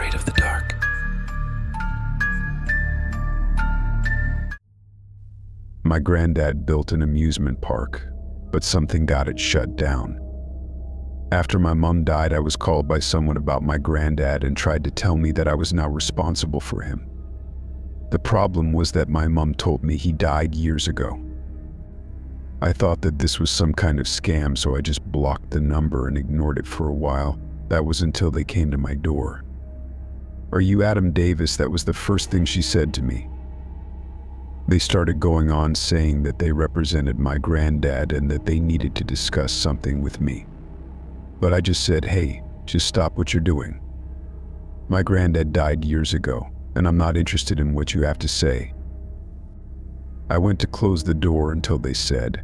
afraid of the dark. My granddad built an amusement park, but something got it shut down. After my mom died, I was called by someone about my granddad and tried to tell me that I was now responsible for him. The problem was that my mom told me he died years ago. I thought that this was some kind of scam, so I just blocked the number and ignored it for a while. That was until they came to my door. "Are you Adam Davis?" That was the first thing she said to me. They started going on saying that they represented my granddad and that they needed to discuss something with me. But I just said, "Hey, just stop what you're doing. My granddad died years ago, and I'm not interested in what you have to say." I went to close the door until they said,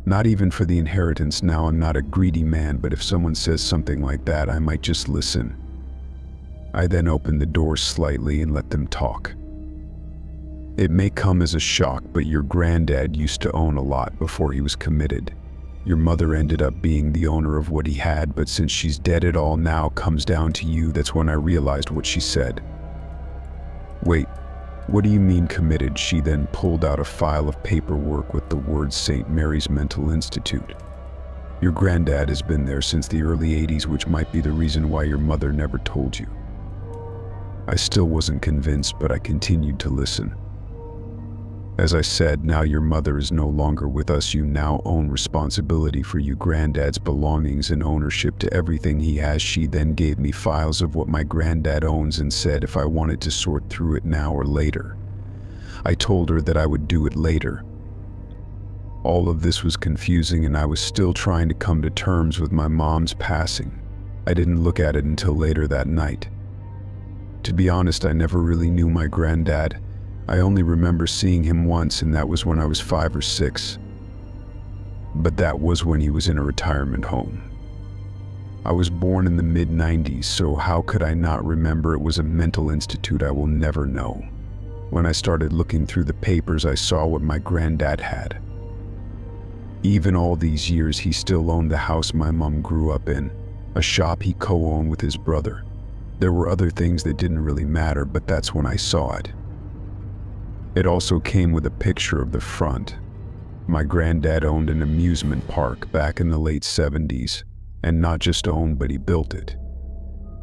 "Not even for the inheritance. Now I'm not a greedy man, but if someone says something like that, I might just listen." I then opened the door slightly and let them talk. "It may come as a shock, but your granddad used to own a lot before he was committed. Your mother ended up being the owner of what he had, but since she's dead, it all now comes down to you." That's when I realized what she said. "Wait, what do you mean committed?" She then pulled out a file of paperwork with the words St. Mary's Mental Institute. "Your granddad has been there since the early 80s, which might be the reason why your mother never told you." I still wasn't convinced, but I continued to listen. "As I said, now your mother is no longer with us. You now own responsibility for your granddad's belongings and ownership to everything he has." She then gave me files of what my granddad owns and said if I wanted to sort through it now or later. I told her that I would do it later. All of this was confusing, and I was still trying to come to terms with my mom's passing. I didn't look at it until later that night. To be honest, I never really knew my granddad. I only remember seeing him once, and that was when I was 5 or 6. But that was when he was in a retirement home. I was born in the mid-90s, so how could I not remember? It was a mental institute. I will never know. When I started looking through the papers, I saw what my granddad had. Even all these years, he still owned the house my mom grew up in, a shop he co-owned with his brother. There were other things that didn't really matter, but that's when I saw it. It also came with a picture of the front. My granddad owned an amusement park back in the late 70s, and not just owned, but he built it.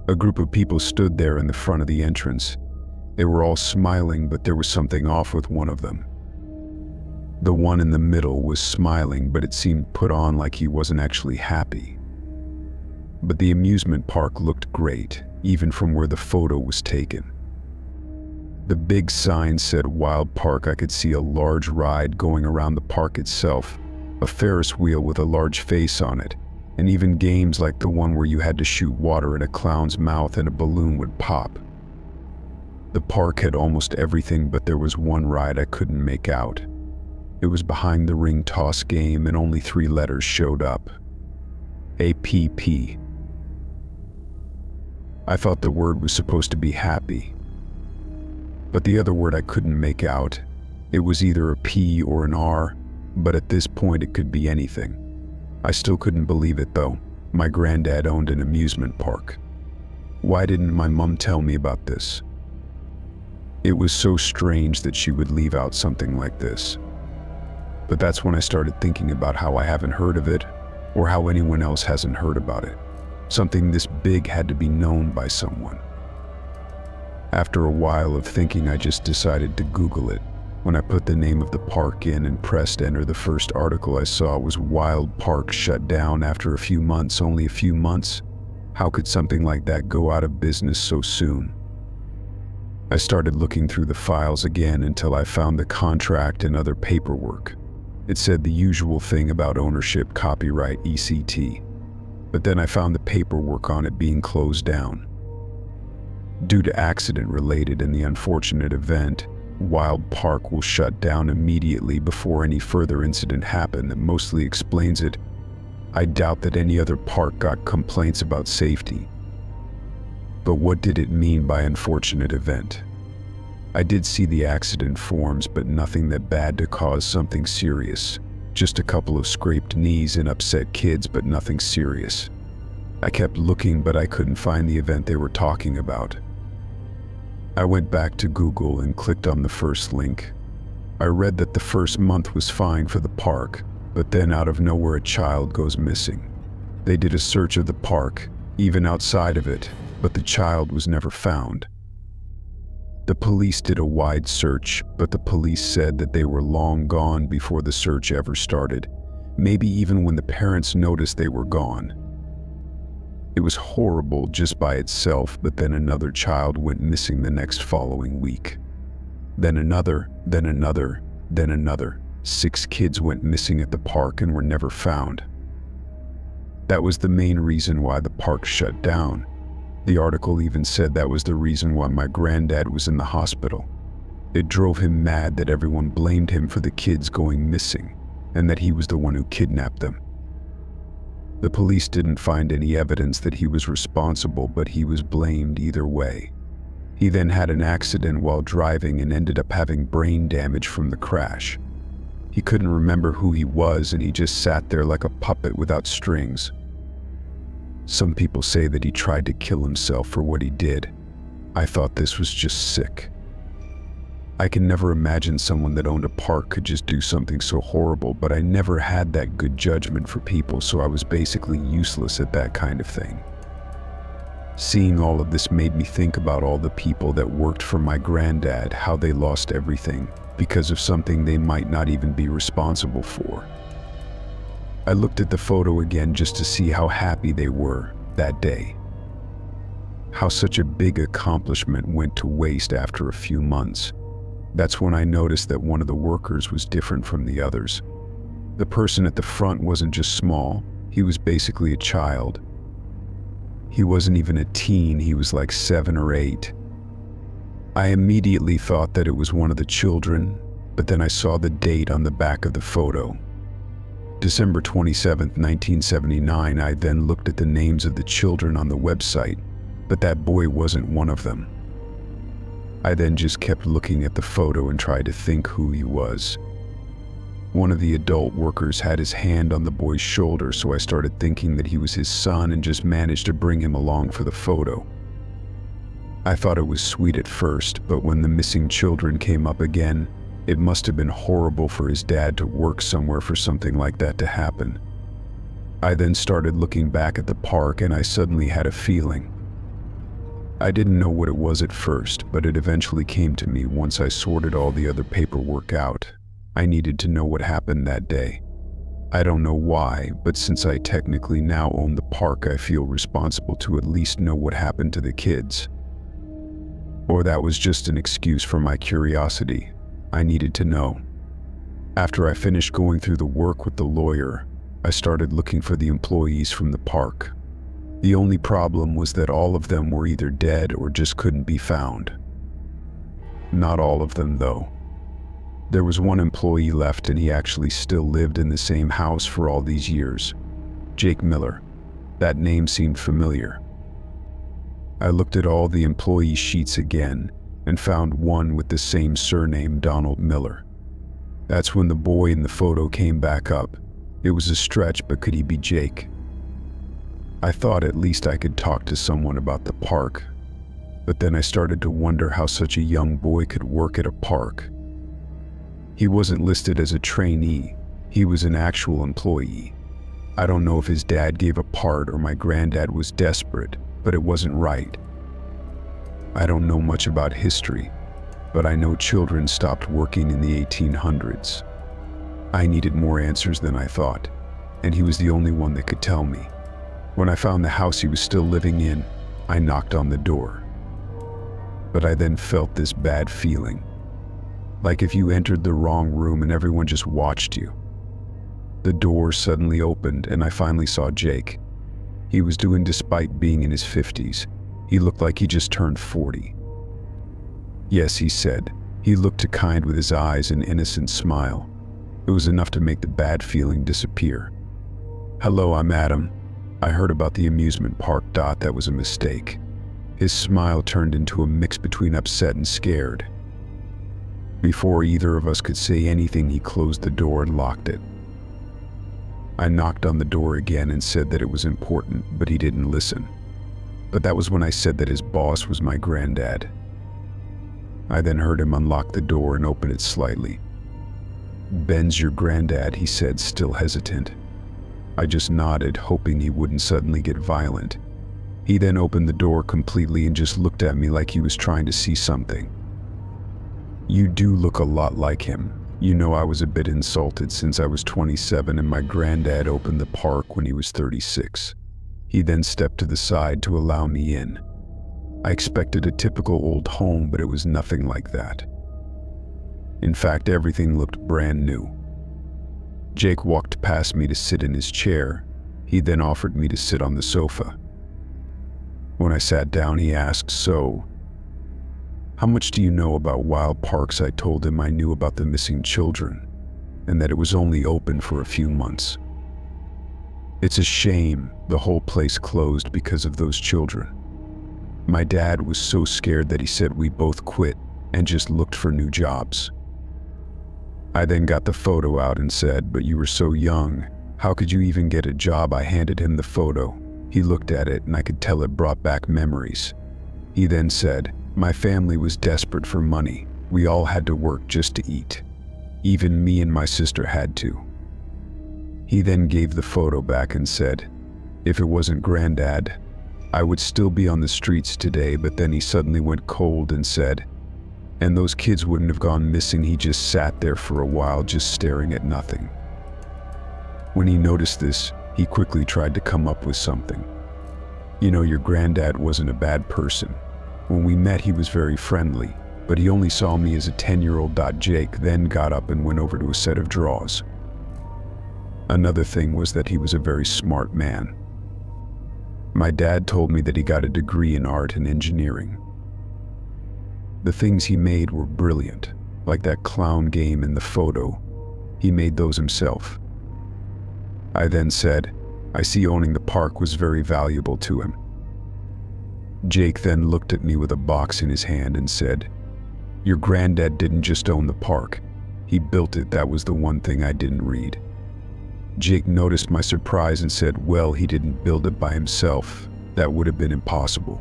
A group of people stood there in the front of the entrance. They were all smiling, but there was something off with one of them. The one in the middle was smiling, but it seemed put on like he wasn't actually happy. But the amusement park looked great, even from where the photo was taken. The big sign said Wild Park. I could see a large ride going around the park itself, a Ferris wheel with a large face on it, and even games like the one where you had to shoot water in a clown's mouth and a balloon would pop. The park had almost everything, but there was one ride I couldn't make out. It was behind the ring toss game, and only 3 letters showed up. APP. I thought the word was supposed to be happy, but the other word I couldn't make out. It was either a P or an R, but at this point it could be anything. I still couldn't believe it though. My granddad owned an amusement park. Why didn't my mom tell me about this? It was so strange that she would leave out something like this. But that's when I started thinking about how I haven't heard of it, or how anyone else hasn't heard about it. Something this big had to be known by someone. After a while of thinking, I just decided to Google it. When I put the name of the park in and pressed enter, the first article I saw was Wild Park shut down after a few months. Only a few months? How could something like that go out of business so soon? I started looking through the files again until I found the contract and other paperwork. It said the usual thing about ownership, copyright, ECT. But then I found the paperwork on it being closed down. Due to accident-related and the unfortunate event, Wild Park will shut down immediately before any further incident happened. That mostly explains it. I doubt that any other park got complaints about safety. But what did it mean by unfortunate event? I did see the accident forms, but nothing that bad to cause something serious. Just a couple of scraped knees and upset kids, but nothing serious. I kept looking, but I couldn't find the event they were talking about. I went back to Google and clicked on the first link. I read that the first month was fine for the park, but then out of nowhere a child goes missing. They did a search of the park, even outside of it, but the child was never found. The police did a wide search, but the police said that they were long gone before the search ever started, maybe even when the parents noticed they were gone. It was horrible just by itself, but then another child went missing the next following week. Then another, then another, then another. 6 kids went missing at the park and were never found. That was the main reason why the park shut down. The article even said that was the reason why my granddad was in the hospital. It drove him mad that everyone blamed him for the kids going missing, and that he was the one who kidnapped them. The police didn't find any evidence that he was responsible, but he was blamed either way. He then had an accident while driving and ended up having brain damage from the crash. He couldn't remember who he was, and he just sat there like a puppet without strings. Some people say that he tried to kill himself for what he did. I thought this was just sick. I can never imagine someone that owned a park could just do something so horrible, but I never had that good judgment for people, so I was basically useless at that kind of thing. Seeing all of this made me think about all the people that worked for my granddad, how they lost everything because of something they might not even be responsible for. I looked at the photo again just to see how happy they were that day. How such a big accomplishment went to waste after a few months. That's when I noticed that one of the workers was different from the others. The person at the front wasn't just small, he was basically a child. He wasn't even a teen, he was like 7 or 8. I immediately thought that it was one of the children, but then I saw the date on the back of the photo. December 27, 1979. I then looked at the names of the children on the website, but that boy wasn't one of them. I then just kept looking at the photo and tried to think who he was. One of the adult workers had his hand on the boy's shoulder, so I started thinking that he was his son and just managed to bring him along for the photo. I thought it was sweet at first, but when the missing children came up again, it must have been horrible for his dad to work somewhere for something like that to happen. I then started looking back at the park and I suddenly had a feeling. I didn't know what it was at first, but it eventually came to me once I sorted all the other paperwork out. I needed to know what happened that day. I don't know why, but since I technically now own the park, I feel responsible to at least know what happened to the kids. Or that was just an excuse for my curiosity. I needed to know. After I finished going through the work with the lawyer, I started looking for the employees from the park. The only problem was that all of them were either dead or just couldn't be found. Not all of them, though. There was one employee left, and he actually still lived in the same house for all these years. Jake Miller. That name seemed familiar. I looked at all the employee sheets again and found one with the same surname, Donald Miller. That's when the boy in the photo came back up. It was a stretch, but could he be Jake? I thought at least I could talk to someone about the park, but then I started to wonder how such a young boy could work at a park. He wasn't listed as a trainee, he was an actual employee. I don't know if his dad gave a part or my granddad was desperate, but it wasn't right. I don't know much about history, but I know children stopped working in the 1800s. I needed more answers than I thought, and he was the only one that could tell me. When I found the house he was still living in, I knocked on the door. But I then felt this bad feeling, like if you entered the wrong room and everyone just watched you. The door suddenly opened and I finally saw Jake. He was doing despite being in his 50s. He looked like he just turned 40. Yes, he said. He looked kind with his eyes and innocent smile. It was enough to make the bad feeling disappear. Hello, I'm Adam. I heard about the amusement park. That was a mistake. His smile turned into a mix between upset and scared. Before either of us could say anything, he closed the door and locked it. I knocked on the door again and said that it was important, but he didn't listen. But that was when I said that his boss was my granddad. I then heard him unlock the door and open it slightly. "Ben's your granddad," he said, still hesitant. I just nodded, hoping he wouldn't suddenly get violent. He then opened the door completely and just looked at me like he was trying to see something. "You do look a lot like him." You know, I was a bit insulted since I was 27 and my granddad opened the park when he was 36. He then stepped to the side to allow me in. I expected a typical old home, but it was nothing like that. In fact, everything looked brand new. Jake walked past me to sit in his chair. He then offered me to sit on the sofa. When I sat down, he asked, "So, how much do you know about wild parks?" I told him I knew about the missing children, and that it was only open for a few months. "It's a shame the whole place closed because of those children. My dad was so scared that he said we both quit and just looked for new jobs." I then got the photo out and said, "But you were so young. How could you even get a job?" I handed him the photo. He looked at it and I could tell it brought back memories. He then said, "My family was desperate for money. We all had to work just to eat. Even me and my sister had to." He then gave the photo back and said, "If it wasn't Granddad, I would still be on the streets today." But then he suddenly went cold and said, "And those kids wouldn't have gone missing." He just sat there for a while, just staring at nothing. When he noticed this, he quickly tried to come up with something. "You know, your granddad wasn't a bad person. When we met, he was very friendly, but he only saw me as a 10-year-old." Jake then got up and went over to a set of drawers. Another thing was that he was a very smart man. My dad told me that he got a degree in art and engineering. The things he made were brilliant, like that clown game in the photo. He made those himself. I then said, "I see owning the park was very valuable to him." Jake then looked at me with a box in his hand and said, "Your granddad didn't just own the park. He built it." That was the one thing I didn't read. Jake noticed my surprise and said, "Well, he didn't build it by himself. That would have been impossible."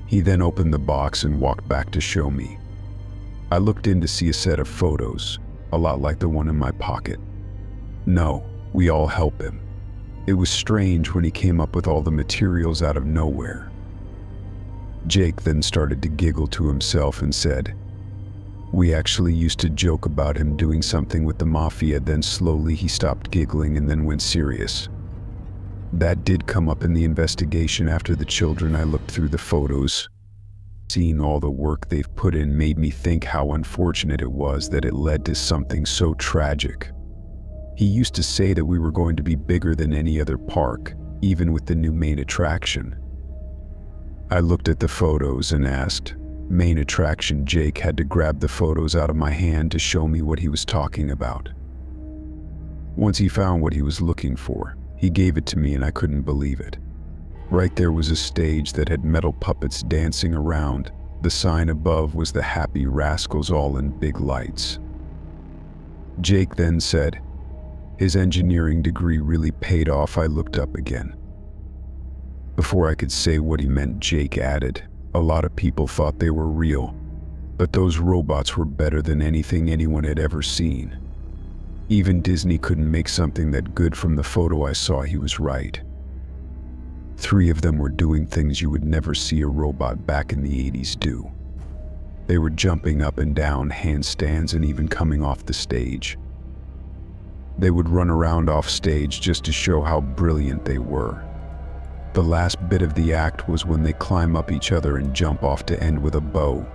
He then opened the box and walked back to show me. I looked in to see a set of photos, a lot like the one in my pocket. No, we all help him. It was strange when he came up with all the materials out of nowhere. Jake then started to giggle to himself and said, "We actually used to joke about him doing something with the mafia." Then slowly he stopped giggling and then went serious. "That did come up in the investigation after the children. I looked through the photos. Seeing all the work they've put in made me think how unfortunate it was that it led to something so tragic. He used to say that we were going to be bigger than any other park, even with the new main attraction." I looked at the photos and asked, "Main attraction?" Jake had to grab the photos out of my hand to show me what he was talking about. Once he found what he was looking for, he gave it to me and I couldn't believe it. Right there was a stage that had metal puppets dancing around. The sign above was the Happy Rascals, all in big lights. Jake then said, "His engineering degree really paid off." I looked up again. Before I could say what he meant, Jake added, "A lot of people thought they were real, but those robots were better than anything anyone had ever seen. Even Disney couldn't make something that good." From the photo I saw, he was right. 3 of them were doing things you would never see a robot back in the 80s do. They were jumping up and down handstands and even coming off the stage. They would run around off stage just to show how brilliant they were. The last bit of the act was when they climb up each other and jump off to end with a bow.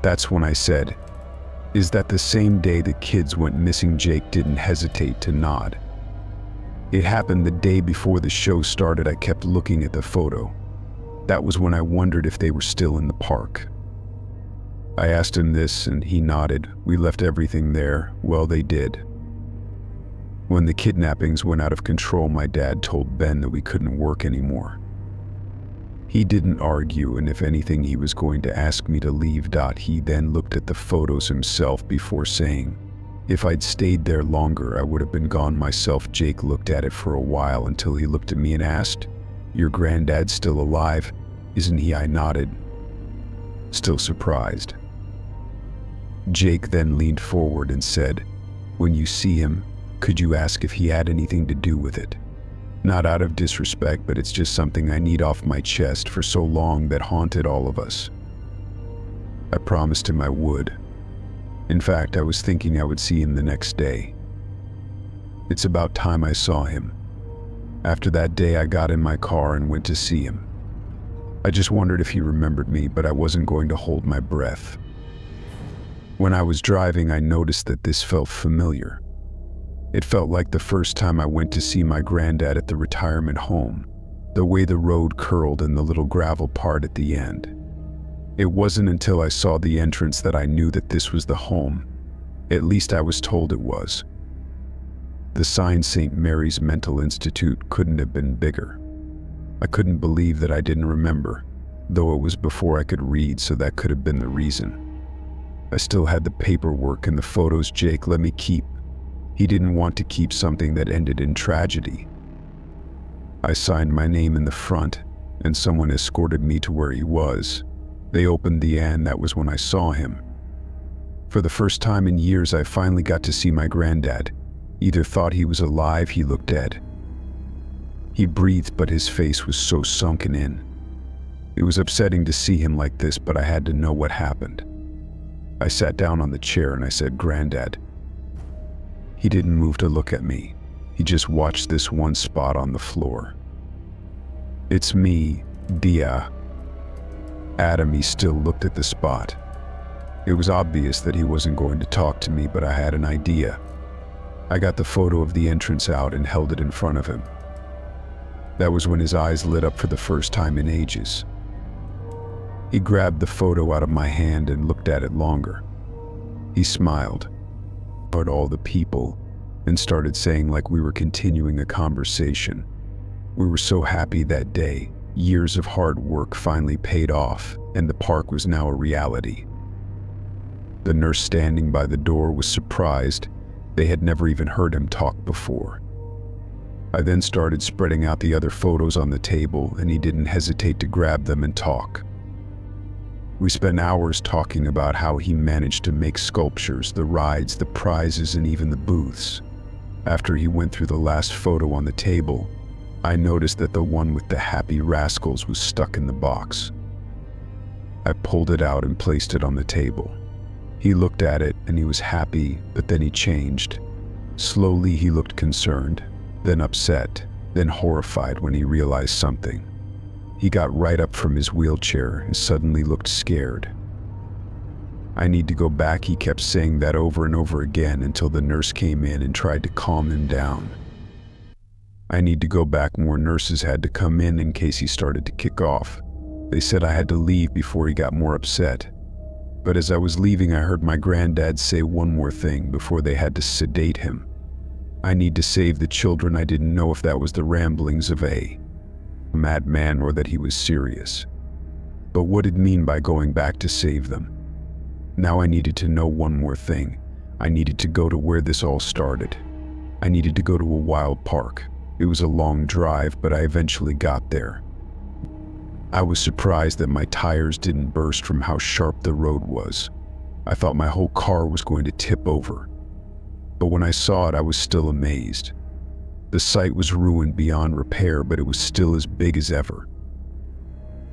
That's when I said, "Is that the same day the kids went missing?" Jake didn't hesitate to nod. "It happened the day before the show started." I kept looking at the photo. That was when I wondered if they were still in the park. I asked him this and he nodded. "We left everything there." Well, they did. When the kidnappings went out of control, my dad told Ben that we couldn't work anymore. He didn't argue, and if anything, he was going to ask me to leave. He then looked at the photos himself before saying, "If I'd stayed there longer, I would have been gone myself." Jake looked at it for a while until he looked at me and asked, "Your granddad's still alive, isn't he?" I nodded. still surprised. Jake then leaned forward and said, "When you see him, could you ask if he had anything to do with it? Not out of disrespect, but it's just something I need off my chest for so long that haunted all of us." I promised him I would. In fact, I was thinking I would see him the next day. It's about time I saw him. After that day, I got in my car and went to see him. I just wondered if he remembered me, but I wasn't going to hold my breath. When I was driving, I noticed that this felt familiar. It felt like the first time I went to see my granddad at the retirement home, the way the road curled and the little gravel part at the end. It wasn't until I saw the entrance that I knew that this was the home. At least I was told it was. The sign St. Mary's Mental Institute couldn't have been bigger. I couldn't believe that I didn't remember, though it was before I could read, so that could have been the reason. I still had the paperwork and the photos Jake let me keep. He didn't want to keep something that ended in tragedy. I signed my name in the front, and someone escorted me to where he was. They opened the and that was when I saw him. For the first time in years, I finally got to see my granddad. Either thought he was alive, he looked dead. He breathed, but his face was so sunken in. It was upsetting to see him like this, but I had to know what happened. I sat down on the chair and I said, "Granddad." He didn't move to look at me. He just watched this one spot on the floor. "It's me, Dia." Adam, he still looked at the spot. It was obvious that he wasn't going to talk to me, but I had an idea. I got the photo of the entrance out and held it in front of him. That was when his eyes lit up for the first time in ages. He grabbed the photo out of my hand and looked at it longer. He smiled at all the people and started saying like we were continuing a conversation. We were so happy that day. Years of hard work finally paid off, and the park was now a reality. The nurse standing by the door was surprised. They had never even heard him talk before. I then started spreading out the other photos on the table, and he didn't hesitate to grab them and talk. We spent hours talking about how he managed to make sculptures, the rides, the prizes, and even the booths. After he went through the last photo on the table, I noticed that the one with the happy rascals was stuck in the box. I pulled it out and placed it on the table. He looked at it and he was happy, but then he changed. Slowly he looked concerned, then upset, then horrified when he realized something. He got right up from his wheelchair and suddenly looked scared. "I need to go back," he kept saying that over and over again until the nurse came in and tried to calm him down. "I need to go back." More nurses had to come in case he started to kick off. They said I had to leave before he got more upset. But as I was leaving, I heard my granddad say one more thing before they had to sedate him. "I need to save the children." I didn't know if that was the ramblings of a madman or that he was serious. But what did he mean by going back to save them? Now I needed to know one more thing. I needed to go to where this all started. I needed to go to a wild park. It was a long drive, but I eventually got there. I was surprised that my tires didn't burst from how sharp the road was. I thought my whole car was going to tip over. But when I saw it, I was still amazed. The site was ruined beyond repair, but it was still as big as ever.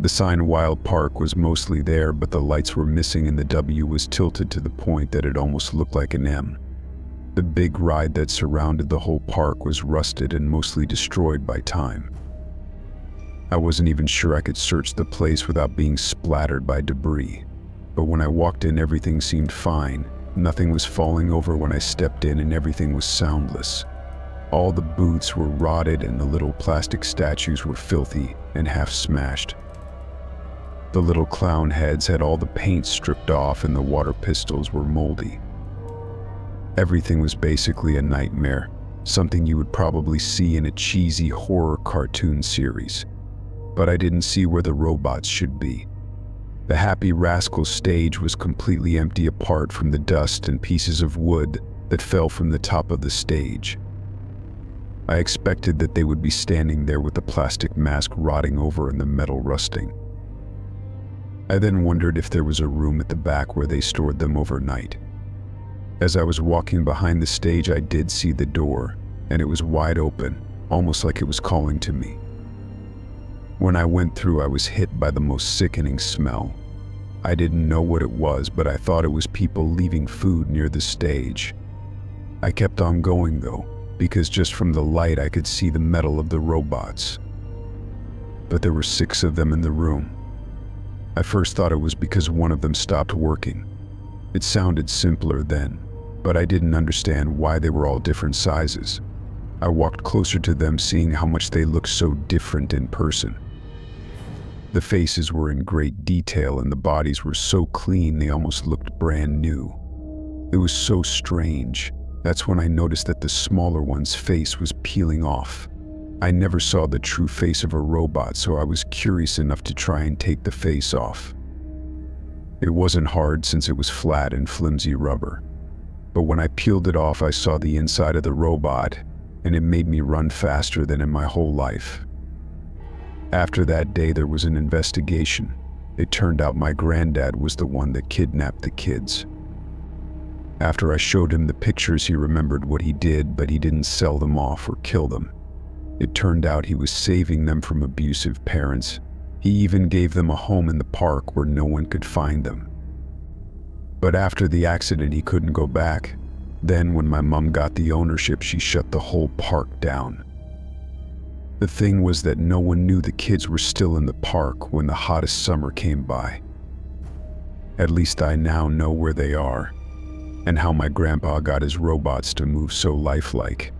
The sign Wild Park was mostly there, but the lights were missing and the W was tilted to the point that it almost looked like an M. The big ride that surrounded the whole park was rusted and mostly destroyed by time. I wasn't even sure I could search the place without being splattered by debris. But when I walked in, everything seemed fine. Nothing was falling over when I stepped in, and everything was soundless. All the booths were rotted and the little plastic statues were filthy and half smashed. The little clown heads had all the paint stripped off and the water pistols were moldy. Everything was basically a nightmare, something you would probably see in a cheesy horror cartoon series. But I didn't see where the robots should be. The Happy Rascals stage was completely empty apart from the dust and pieces of wood that fell from the top of the stage. I expected that they would be standing there with the plastic mask rotting over and the metal rusting. I then wondered if there was a room at the back where they stored them overnight. As I was walking behind the stage, I did see the door, and it was wide open, almost like it was calling to me. When I went through, I was hit by the most sickening smell. I didn't know what it was, but I thought it was people leaving food near the stage. I kept on going though, because just from the light I could see the metal of the robots. But there were 6 of them in the room. I first thought it was because one of them stopped working. It sounded simpler then, but I didn't understand why they were all different sizes. I walked closer to them, seeing how much they looked so different in person. The faces were in great detail and the bodies were so clean they almost looked brand new. It was so strange. That's when I noticed that the smaller one's face was peeling off. I never saw the true face of a robot, so I was curious enough to try and take the face off. It wasn't hard since it was flat and flimsy rubber. But when I peeled it off, I saw the inside of the robot, and it made me run faster than in my whole life. After that day, there was an investigation. It turned out my granddad was the one that kidnapped the kids. After I showed him the pictures, he remembered what he did, but he didn't sell them off or kill them. It turned out he was saving them from abusive parents. He even gave them a home in the park where no one could find them. But after the accident, he couldn't go back. Then when my mom got the ownership, she shut the whole park down. The thing was that no one knew the kids were still in the park when the hottest summer came by. At least I now know where they are, and how my grandpa got his robots to move so lifelike.